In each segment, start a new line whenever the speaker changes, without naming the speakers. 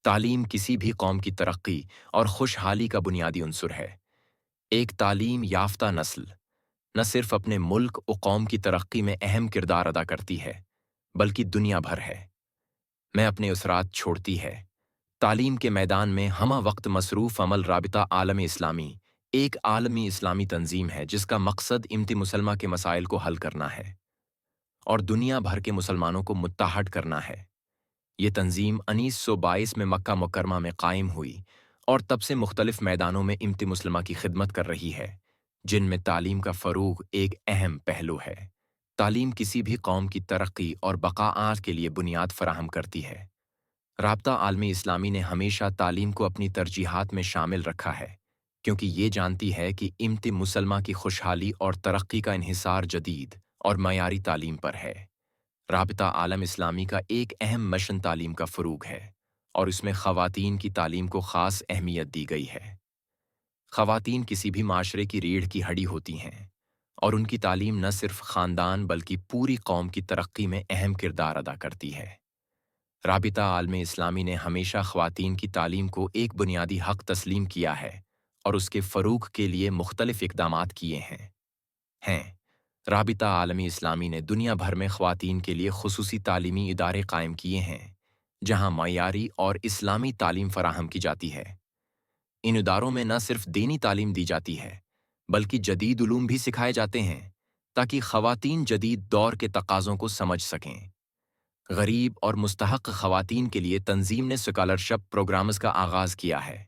تعلیم کسی بھی قوم کی ترقی اور خوشحالی کا بنیادی عنصر ہے۔ ایک تعلیم یافتہ نسل نہ صرف اپنے ملک و قوم کی ترقی میں اہم کردار ادا کرتی ہے، بلکہ دنیا بھر ہے میں اپنے اثرات چھوڑتی ہے۔ تعلیم کے میدان میں ہمہ وقت مصروف عمل رابطہ عالم اسلامی ایک عالمی اسلامی تنظیم ہے جس کا مقصد امت مسلمہ کے مسائل کو حل کرنا ہے اور دنیا بھر کے مسلمانوں کو متحد کرنا ہے۔ یہ تنظیم 1922 میں مکہ مکرمہ میں قائم ہوئی اور تب سے مختلف میدانوں میں امت مسلمہ کی خدمت کر رہی ہے، جن میں تعلیم کا فروغ ایک اہم پہلو ہے۔ تعلیم کسی بھی قوم کی ترقی اور بقا کے لیے بنیاد فراہم کرتی ہے۔ رابطہ عالمی اسلامی نے ہمیشہ تعلیم کو اپنی ترجیحات میں شامل رکھا ہے، کیونکہ یہ جانتی ہے کہ امت مسلمہ کی خوشحالی اور ترقی کا انحصار جدید اور معیاری تعلیم پر ہے۔ رابطہ عالم اسلامی کا ایک اہم مشن تعلیم کا فروغ ہے اور اس میں خواتین کی تعلیم کو خاص اہمیت دی گئی ہے۔ خواتین کسی بھی معاشرے کی ریڑھ کی ہڈی ہوتی ہیں اور ان کی تعلیم نہ صرف خاندان بلکہ پوری قوم کی ترقی میں اہم کردار ادا کرتی ہے۔ رابطہ عالم اسلامی نے ہمیشہ خواتین کی تعلیم کو ایک بنیادی حق تسلیم کیا ہے اور اس کے فروغ کے لیے مختلف اقدامات کیے ہیں۔ رابطہ عالمی اسلامی نے دنیا بھر میں خواتین کے لیے خصوصی تعلیمی ادارے قائم کیے ہیں جہاں معیاری اور اسلامی تعلیم فراہم کی جاتی ہے۔ ان اداروں میں نہ صرف دینی تعلیم دی جاتی ہے بلکہ جدید علوم بھی سکھائے جاتے ہیں تاکہ خواتین جدید دور کے تقاضوں کو سمجھ سکیں۔ غریب اور مستحق خواتین کے لیے تنظیم نے اسکالرشپ پروگرامز کا آغاز کیا ہے۔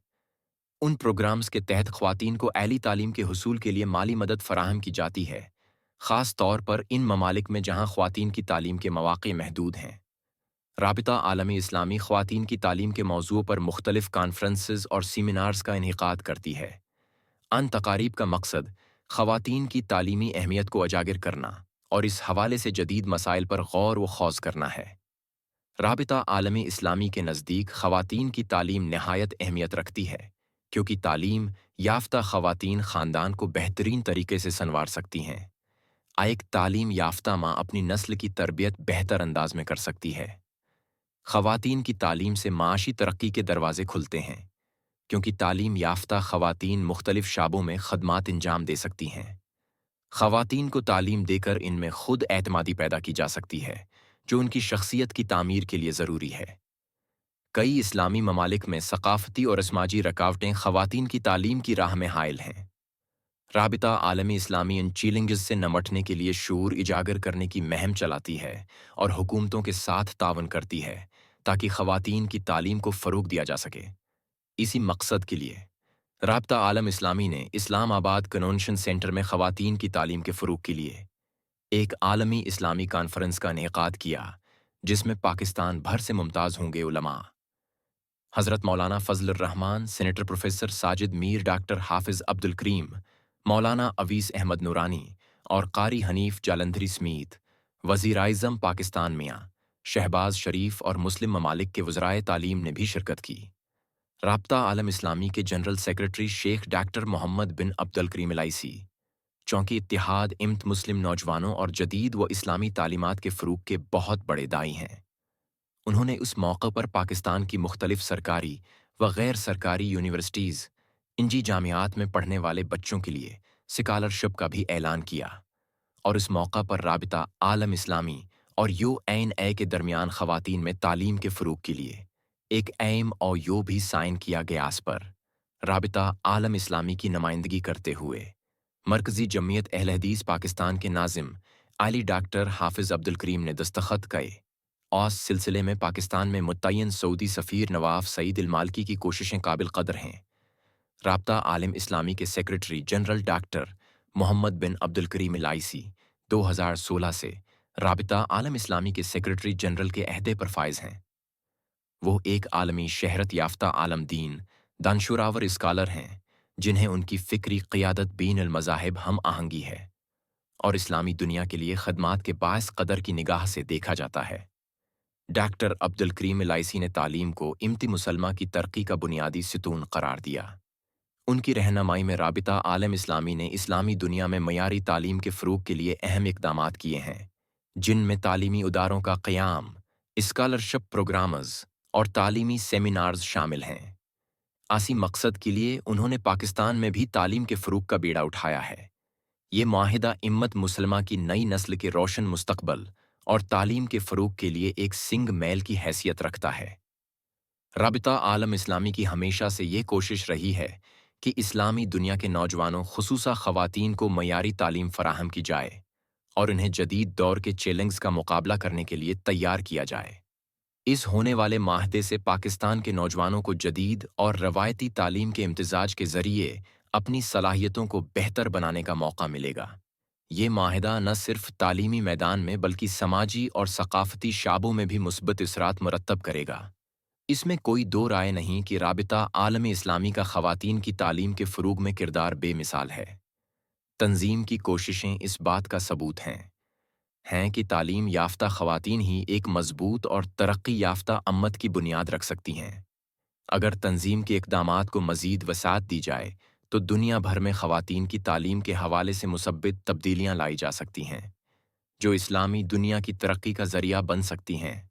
ان پروگرامز کے تحت خواتین کو اعلی تعلیم کے حصول کے لیے مالی مدد فراہم کی جاتی ہے، خاص طور پر ان ممالک میں جہاں خواتین کی تعلیم کے مواقع محدود ہیں۔ رابطہ عالمی اسلامی خواتین کی تعلیم کے موضوع پر مختلف کانفرنسز اور سیمینارز کا انعقاد کرتی ہے۔ ان تقاریب کا مقصد خواتین کی تعلیمی اہمیت کو اجاگر کرنا اور اس حوالے سے جدید مسائل پر غور و خوض کرنا ہے۔ رابطہ عالمی اسلامی کے نزدیک خواتین کی تعلیم نہایت اہمیت رکھتی ہے کیونکہ تعلیم یافتہ خواتین خاندان کو بہترین طریقے سے سنوار سکتی ہیں۔ ایک تعلیم یافتہ ماں اپنی نسل کی تربیت بہتر انداز میں کر سکتی ہے۔ خواتین کی تعلیم سے معاشی ترقی کے دروازے کھلتے ہیں کیونکہ تعلیم یافتہ خواتین مختلف شعبوں میں خدمات انجام دے سکتی ہیں۔ خواتین کو تعلیم دے کر ان میں خود اعتمادی پیدا کی جا سکتی ہے جو ان کی شخصیت کی تعمیر کے لیے ضروری ہے۔ کئی اسلامی ممالک میں ثقافتی اور سماجی رکاوٹیں خواتین کی تعلیم کی راہ میں حائل ہیں۔ رابطہ عالمی اسلامی ان چیلنجز سے نمٹنے کے لیے شعور اجاگر کرنے کی مہم چلاتی ہے اور حکومتوں کے ساتھ تعاون کرتی ہے تاکہ خواتین کی تعلیم کو فروغ دیا جا سکے۔ اسی مقصد کے لیے رابطہ عالم اسلامی نے اسلام آباد کنونشن سینٹر میں خواتین کی تعلیم کے فروغ کے لیے ایک عالمی اسلامی کانفرنس کا انعقاد کیا جس میں پاکستان بھر سے ممتاز ہوں گے علماء۔ حضرت مولانا فضل الرحمان، سینیٹر پروفیسر ساجد میر، ڈاکٹر حافظ عبد الکریم، مولانا اویس احمد نورانی اور قاری حنیف جالندھری سمیت وزیر اعظم پاکستان میاں شہباز شریف اور مسلم ممالک کے وزرائے تعلیم نے بھی شرکت کی۔ رابطہ عالم اسلامی کے جنرل سیکرٹری شیخ ڈاکٹر محمد بن عبد الکریم العیسی، چونکہ اتحاد امت مسلم نوجوانوں اور جدید و اسلامی تعلیمات کے فروغ کے بہت بڑے داعی ہیں، انہوں نے اس موقع پر پاکستان کی مختلف سرکاری و غیر سرکاری یونیورسٹیز، انجی جامعات میں پڑھنے والے بچوں کے لیے اسکالرشپ کا بھی اعلان کیا اور اس موقع پر رابطہ عالم اسلامی اور UNA کے درمیان خواتین میں تعلیم کے فروغ کے لیے ایک MOU بھی سائن کیا گیا۔ اس پر رابطہ عالم اسلامی کی نمائندگی کرتے ہوئے مرکزی جمعیت اہل حدیث پاکستان کے ناظم عالی ڈاکٹر حافظ عبد الکریم نے دستخط کئے اور اس سلسلے میں پاکستان میں متعین سعودی سفیر نواف سعید المالکی کی کوششیں قابل قدر ہیں۔ رابطہ عالم اسلامی کے سیکرٹری جنرل ڈاکٹر محمد بن عبد الکریم العیسی 2016 سے رابطہ عالم اسلامی کے سیکرٹری جنرل کے عہدے پر فائز ہیں۔ وہ ایک عالمی شہرت یافتہ عالم دین، دانشوراور اسکالر ہیں جنہیں ان کی فکری قیادت بین المذاہب ہم آہنگی ہے اور اسلامی دنیا کے لیے خدمات کے باعث قدر کی نگاہ سے دیکھا جاتا ہے۔ ڈاکٹر عبد الکریم العیسی نے تعلیم کو امت مسلمہ کی ترقی کا بنیادی ستون قرار دیا۔ ان کی رہنمائی میں رابطہ عالم اسلامی نے اسلامی دنیا میں معیاری تعلیم کے فروغ کے لیے اہم اقدامات کیے ہیں، جن میں تعلیمی اداروں کا قیام، اسکالرشپ پروگرامز اور تعلیمی سیمینارز شامل ہیں۔ اسی مقصد کے لیے انہوں نے پاکستان میں بھی تعلیم کے فروغ کا بیڑا اٹھایا ہے۔ یہ معاہدہ امت مسلمہ کی نئی نسل کے روشن مستقبل اور تعلیم کے فروغ کے لیے ایک سنگ میل کی حیثیت رکھتا ہے۔ رابطہ عالم اسلامی کی ہمیشہ سے یہ کوشش رہی ہے کہ اسلامی دنیا کے نوجوانوں خصوصاً خواتین کو معیاری تعلیم فراہم کی جائے اور انہیں جدید دور کے چیلنجز کا مقابلہ کرنے کے لیے تیار کیا جائے۔ اس ہونے والے معاہدے سے پاکستان کے نوجوانوں کو جدید اور روایتی تعلیم کے امتزاج کے ذریعے اپنی صلاحیتوں کو بہتر بنانے کا موقع ملے گا۔ یہ معاہدہ نہ صرف تعلیمی میدان میں بلکہ سماجی اور ثقافتی شعبوں میں بھی مثبت اثرات مرتب کرے گا۔ اس میں کوئی دو رائے نہیں کہ رابطہ عالم اسلامی کا خواتین کی تعلیم کے فروغ میں کردار بے مثال ہے۔ تنظیم کی کوششیں اس بات کا ثبوت ہیں کہ تعلیم یافتہ خواتین ہی ایک مضبوط اور ترقی یافتہ امت کی بنیاد رکھ سکتی ہیں۔ اگر تنظیم کے اقدامات کو مزید وسعت دی جائے تو دنیا بھر میں خواتین کی تعلیم کے حوالے سے مثبت تبدیلیاں لائی جا سکتی ہیں، جو اسلامی دنیا کی ترقی کا ذریعہ بن سکتی ہیں۔